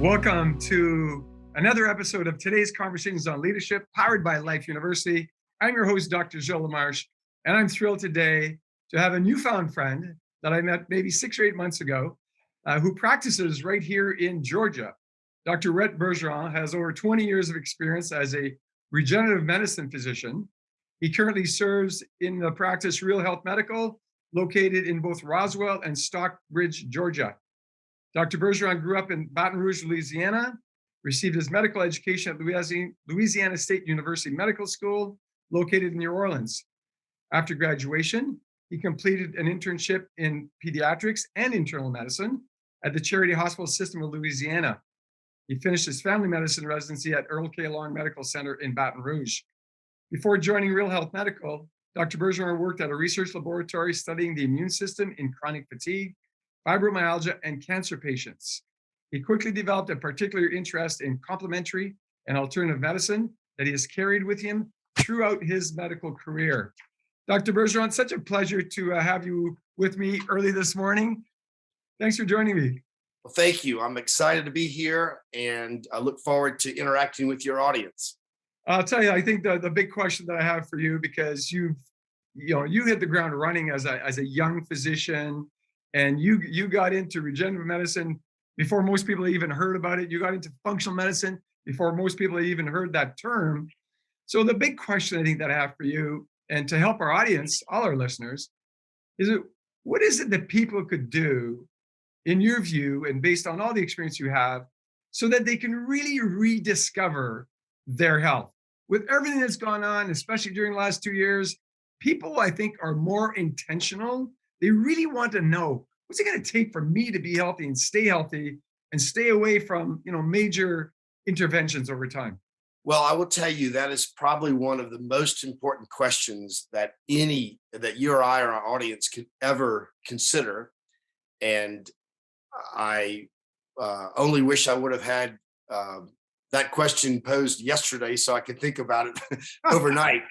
Welcome to another episode of today's Conversations on Leadership, powered by Life University. I'm your host, Dr. Gilles LaMarche, and I'm thrilled today to have a newfound friend that I met maybe 6 or 8 months ago, who practices right here in Georgia. Dr. Rhett Bergeron has over 20 years of experience as a regenerative medicine physician. He currently serves in the practice Real Health Medical, located in both Roswell and Stockbridge, Georgia. Dr. Bergeron grew up in Baton Rouge, Louisiana, received his medical education at Louisiana State University Medical School, located in New Orleans. After graduation, he completed an internship in pediatrics and internal medicine at the Charity Hospital System of Louisiana. He finished his family medicine residency at Earl K. Long Medical Center in Baton Rouge. Before joining Real Health Medical, Dr. Bergeron worked at a research laboratory studying the immune system in chronic fatigue, fibromyalgia, and cancer patients. He quickly developed a particular interest in complementary and alternative medicine that he has carried with him throughout his medical career. Dr. Bergeron, such a pleasure to have you with me early this morning. Thanks for joining me. Well, thank you. I'm excited to be here, and I look forward to interacting with your audience. I'll tell you, I think the big question that I have for you, because you hit the ground running as a young physician, and you got into regenerative medicine before most people even heard about it. You got into functional medicine before most people even heard that term. So the big question I think that I have for you, and to help our audience, all our listeners, what is it that people could do, in your view, and based on all the experience you have, so that they can really rediscover their health? With everything that's gone on, especially during the last 2 years, people, I think, are more intentional. They really want to know, what's it going to take for me to be healthy and stay away from, major interventions over time? Well, I will tell you that is probably one of the most important questions that you or I or our audience could ever consider. And I only wish I would have had that question posed yesterday so I could think about it overnight.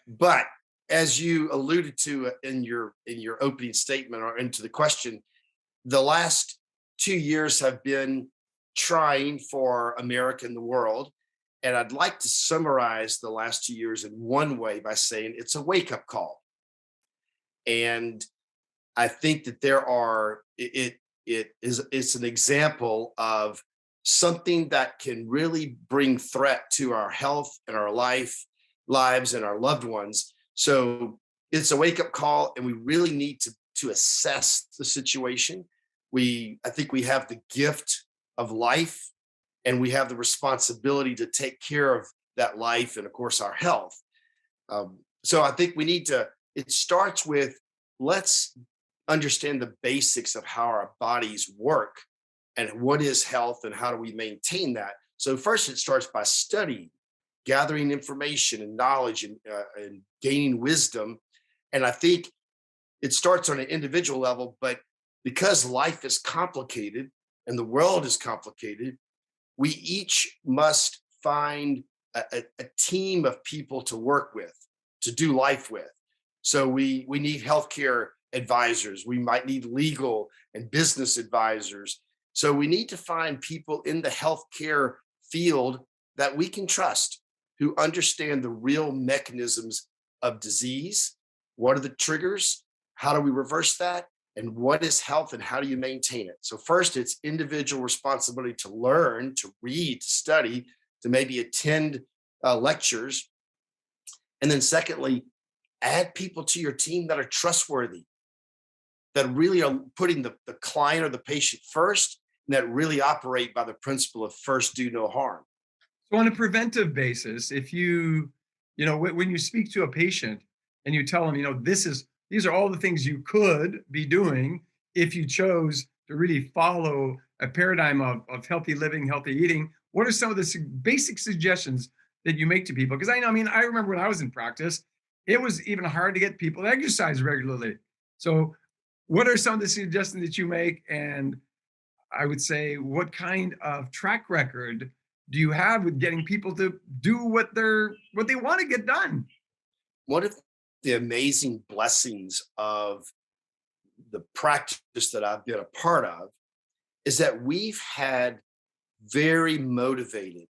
But as you alluded to in your opening statement or into the question, the last 2 years have been trying for America and the world. And I'd like to summarize the last 2 years in one way by saying it's a wake-up call. And I think that it's an example of something that can really bring threat to our health and our lives and our loved ones. So it's a wake-up call, and we really need to assess the situation. I think we have the gift of life, and we have the responsibility to take care of that life and, of course, our health. So I think it starts with, let's understand the basics of how our bodies work and what is health and how do we maintain that. So first, it starts by studying, gathering information and knowledge and gaining wisdom. And I think it starts on an individual level, but because life is complicated and the world is complicated, we each must find a team of people to work with, to do life with. So we need healthcare advisors. We might need legal and business advisors. So we need to find people in the healthcare field that we can trust, who understand the real mechanisms of disease. What are the triggers? How do we reverse that? And what is health and how do you maintain it? So first, it's individual responsibility to learn, to read, to study, to maybe attend lectures. And then secondly, add people to your team that are trustworthy, that really are putting the client or the patient first, and that really operate by the principle of first do no harm. So on a preventive basis, if when you speak to a patient and you tell them, these are all the things you could be doing if you chose to really follow a paradigm of healthy living, healthy eating, what are some of the basic suggestions that you make to people? Because I remember when I was in practice, it was even hard to get people to exercise regularly. So what are some of the suggestions that you make? And I would say, what kind of track record do you have with getting people to do what they want to get done? One of the amazing blessings of the practice that I've been a part of is that we've had very motivated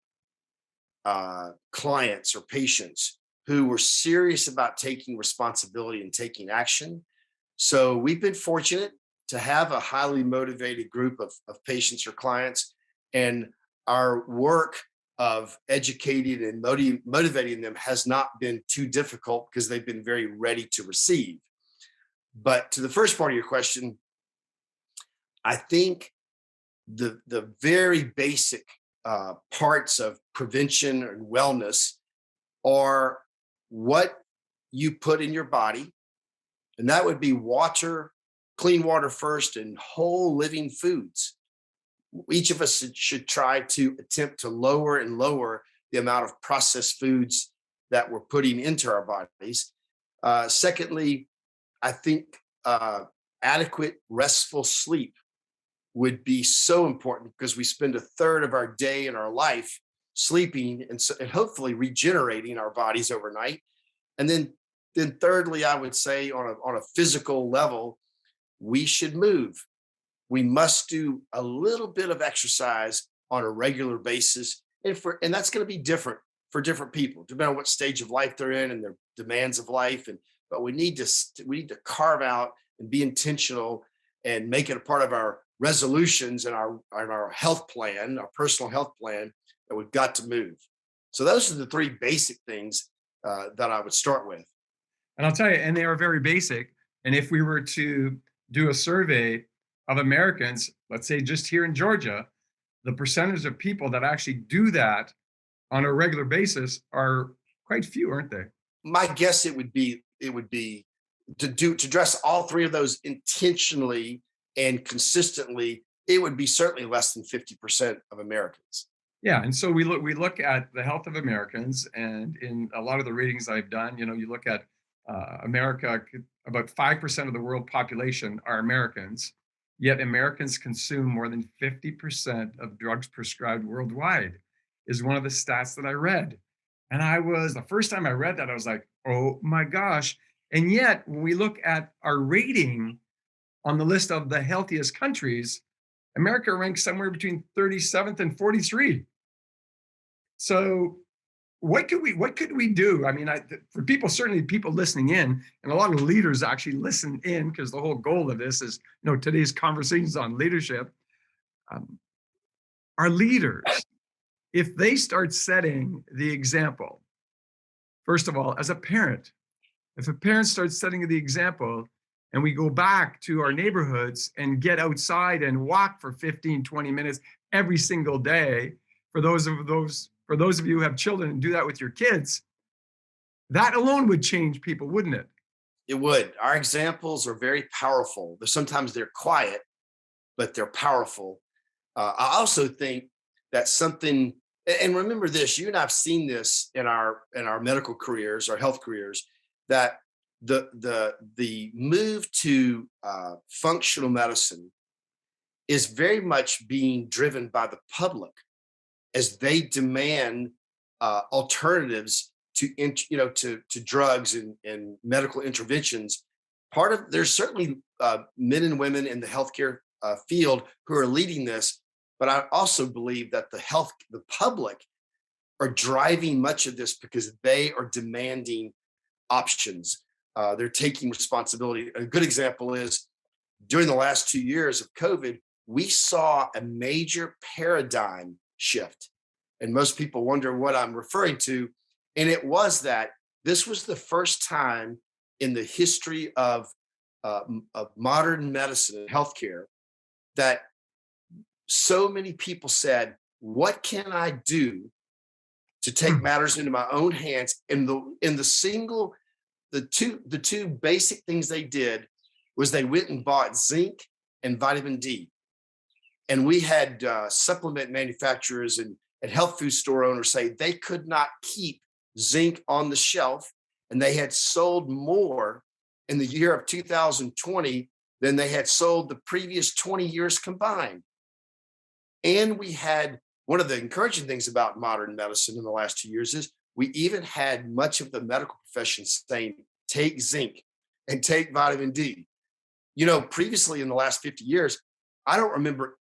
clients or patients who were serious about taking responsibility and taking action. So we've been fortunate to have a highly motivated group of patients or clients, and our work of educating and motivating them has not been too difficult because they've been very ready to receive. But to the first part of your question, I think the very basic parts of prevention and wellness are what you put in your body, and that would be water, clean water first, and whole living foods. Each of us should try to attempt to lower and lower the amount of processed foods that we're putting into our bodies. Secondly, I think adequate restful sleep would be so important because we spend a third of our day and our life sleeping and hopefully regenerating our bodies overnight. And then thirdly, I would say on a physical level, we should move. We must do a little bit of exercise on a regular basis. And that's going to be different for different people, depending on what stage of life they're in and their demands of life. But we need to carve out and be intentional and make it a part of our resolutions and our health plan, our personal health plan, that we've got to move. So those are the three basic things that I would start with. And I'll tell you, and they are very basic. And if we were to do a survey of Americans, let's say just here in Georgia, the percentage of people that actually do that on a regular basis are quite few, aren't they? My guess it would be to address all three of those intentionally and consistently, it would be certainly less than 50% of Americans. Yeah, and so we look at the health of Americans, and in a lot of the ratings I've done, you look at America. About 5% of the world population are Americans, yet Americans consume more than 50% of drugs prescribed worldwide. Is one of the stats that I read, and the first time I read that, I was like, oh my gosh! And yet, when we look at our rating on the list of the healthiest countries, America ranks somewhere between 37th and 43. So what could we do? I mean, for people, certainly people listening in, and a lot of leaders actually listen in because the whole goal of this is, today's conversations on leadership. Our leaders, if they start setting the example, first of all, as a parent, if a parent starts setting the example and we go back to our neighborhoods and get outside and walk for 15, 20 minutes every single day, for those of you who have children and do that with your kids, that alone would change people, wouldn't it? It would. Our examples are very powerful. Sometimes they're quiet, but they're powerful. I also think that something, and remember this, you and I've seen this in our medical careers, our health careers, that the move to functional medicine is very much being driven by the public as they demand alternatives to drugs and medical interventions. There's certainly men and women in the healthcare field who are leading this, but I also believe that the public are driving much of this because they are demanding options. They're taking responsibility. A good example is during the last 2 years of COVID, we saw a major paradigm shift. And most people wonder what I'm referring to. And it was that this was the first time in the history of modern medicine and healthcare that so many people said, what can I do to take matters into my own hands? And the two basic things they did was they went and bought zinc and vitamin D. And we had supplement manufacturers and health food store owners say they could not keep zinc on the shelf, and they had sold more in the year of 2020 than they had sold the previous 20 years combined. And we had one of the encouraging things about modern medicine in the last 2 years is we even had much of the medical profession saying, take zinc and take vitamin D. Previously in the last 50 years, I don't remember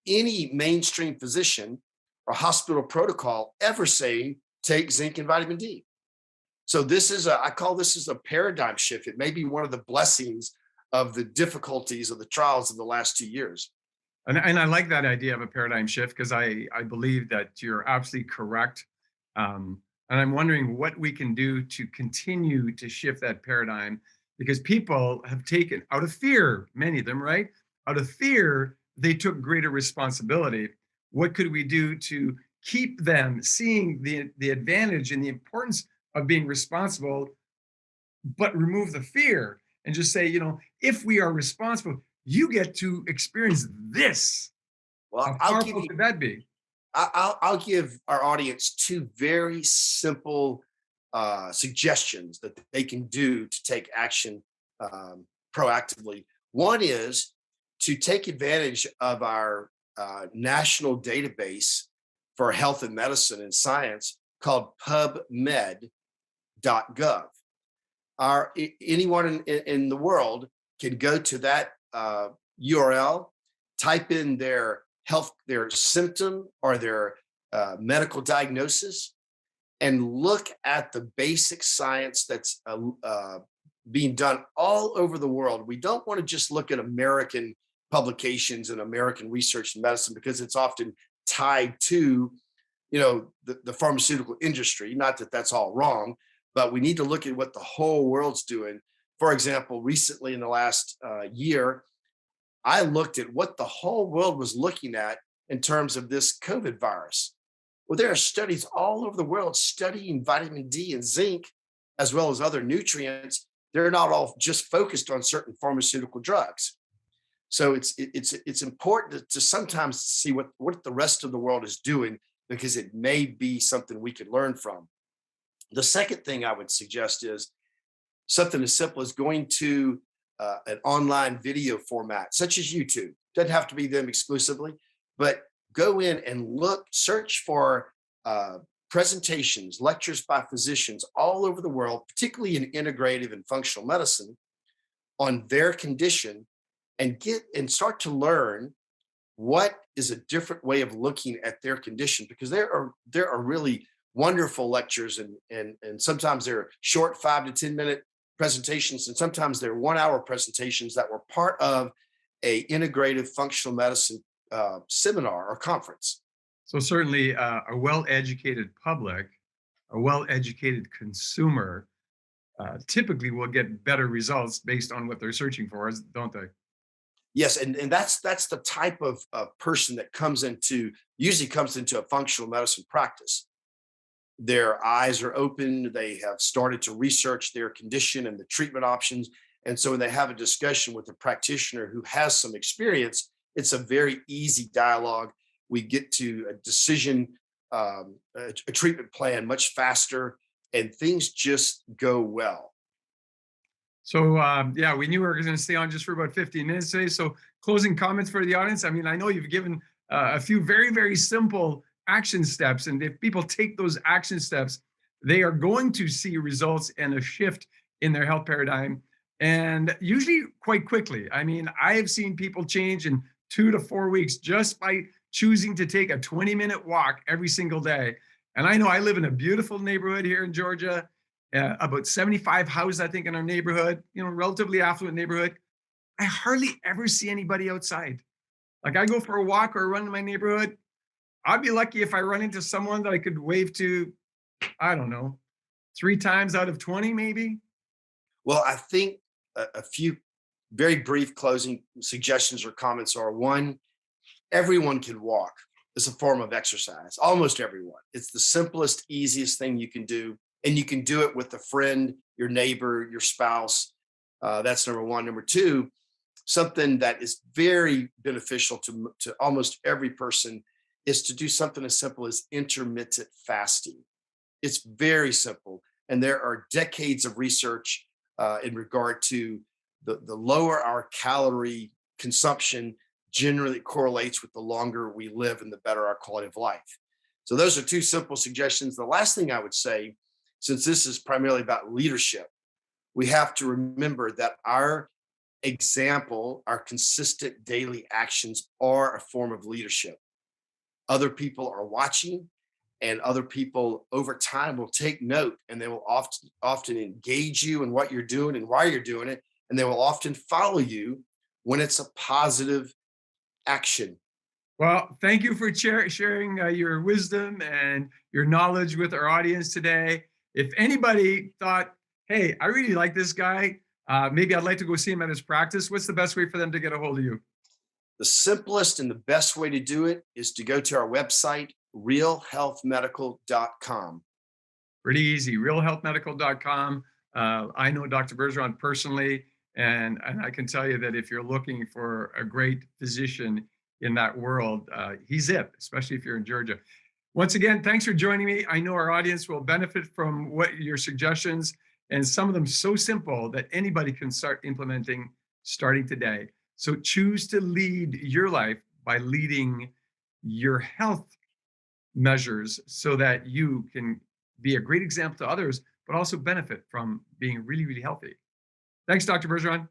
any mainstream physician or hospital protocol ever saying take zinc and vitamin D. So I call this as a paradigm shift. It may be one of the blessings of the difficulties of the trials of the last 2 years. And I like that idea of a paradigm shift because I believe that you're absolutely correct. And I'm wondering what we can do to continue to shift that paradigm because people have taken out of fear, many of them, right? Out of fear, they took greater responsibility. What could we do to keep them seeing the advantage and the importance of being responsible, but remove the fear and just say, if we are responsible, you get to experience this. Well, How powerful could that be? I'll give our audience two very simple suggestions that they can do to take action proactively. One is to take advantage of our national database for health and medicine and science called PubMed.gov. Anyone in the world can go to that URL, type in their symptom or their medical diagnosis, and look at the basic science that's being done all over the world. We don't want to just look at American publications and American research in medicine because it's often tied to, the pharmaceutical industry. Not that that's all wrong, but we need to look at what the whole world's doing. For example, recently in the last year, I looked at what the whole world was looking at in terms of this COVID virus. Well, there are studies all over the world studying vitamin D and zinc, as well as other nutrients. They're not all just focused on certain pharmaceutical drugs. So it's important to sometimes see what the rest of the world is doing because it may be something we could learn from. The second thing I would suggest is something as simple as going to an online video format, such as YouTube. Doesn't have to be them exclusively, but go in and search for presentations, lectures by physicians all over the world, particularly in integrative and functional medicine, on their condition, and start to learn what is a different way of looking at their condition, because there are really wonderful lectures and sometimes they're short 5 to 10 minute presentations, and sometimes they're 1 hour presentations that were part of a integrative functional medicine seminar or conference. So certainly a well-educated public, a well-educated consumer typically will get better results based on what they're searching for, don't they? Yes, and that's the type of person that usually comes into a functional medicine practice. Their eyes are open, they have started to research their condition and the treatment options. And so when they have a discussion with a practitioner who has some experience, it's a very easy dialogue. We get to a decision, a treatment plan much faster, and things just go well. So yeah, we knew we were going to stay on just for about 15 minutes today. So closing comments for the audience. I mean, I know you've given a few very, very simple action steps. And if people take those action steps, they are going to see results and a shift in their health paradigm. And usually quite quickly. I mean, I have seen people change in 2 to 4 weeks just by choosing to take a 20-minute walk every single day. And I know I live in a beautiful neighborhood here in Georgia, about 75 houses, I think, in our neighborhood, relatively affluent neighborhood. I hardly ever see anybody outside. Like I go for a walk or a run in my neighborhood. I'd be lucky if I run into someone that I could wave to, I don't know, 3 times out of 20, maybe. Well, I think a few very brief closing suggestions or comments are: one, everyone can walk. It's a form of exercise, almost everyone. It's the simplest, easiest thing you can do. And you can do it with a friend, your neighbor, your spouse. That's number one. Number two, something that is very beneficial to almost every person is to do something as simple as intermittent fasting. It's very simple. And there are decades of research in regard to the lower our calorie consumption generally correlates with the longer we live and the better our quality of life. So those are two simple suggestions. The last thing I would say, since this is primarily about leadership, we have to remember that our example, our consistent daily actions are a form of leadership. other people are watching, and other people over time will take note, and they will often engage you in what you're doing and why you're doing it, and they will often follow you when it's a positive action. Well, thank you for sharing your wisdom and your knowledge with our audience today. If anybody thought, hey, I really like this guy, maybe I'd like to go see him at his practice, what's the best way for them to get a hold of you? The simplest and the best way to do it is to go to our website, realhealthmedical.com. Pretty easy, realhealthmedical.com. I know Dr. Bergeron personally, and I can tell you that if you're looking for a great physician in that world, he's it, especially if you're in Georgia. Once again, thanks for joining me. I know our audience will benefit from what your suggestions, and some of them so simple that anybody can start implementing starting today. So choose to lead your life by leading your health measures so that you can be a great example to others, but also benefit from being really, really healthy. Thanks, Dr. Bergeron.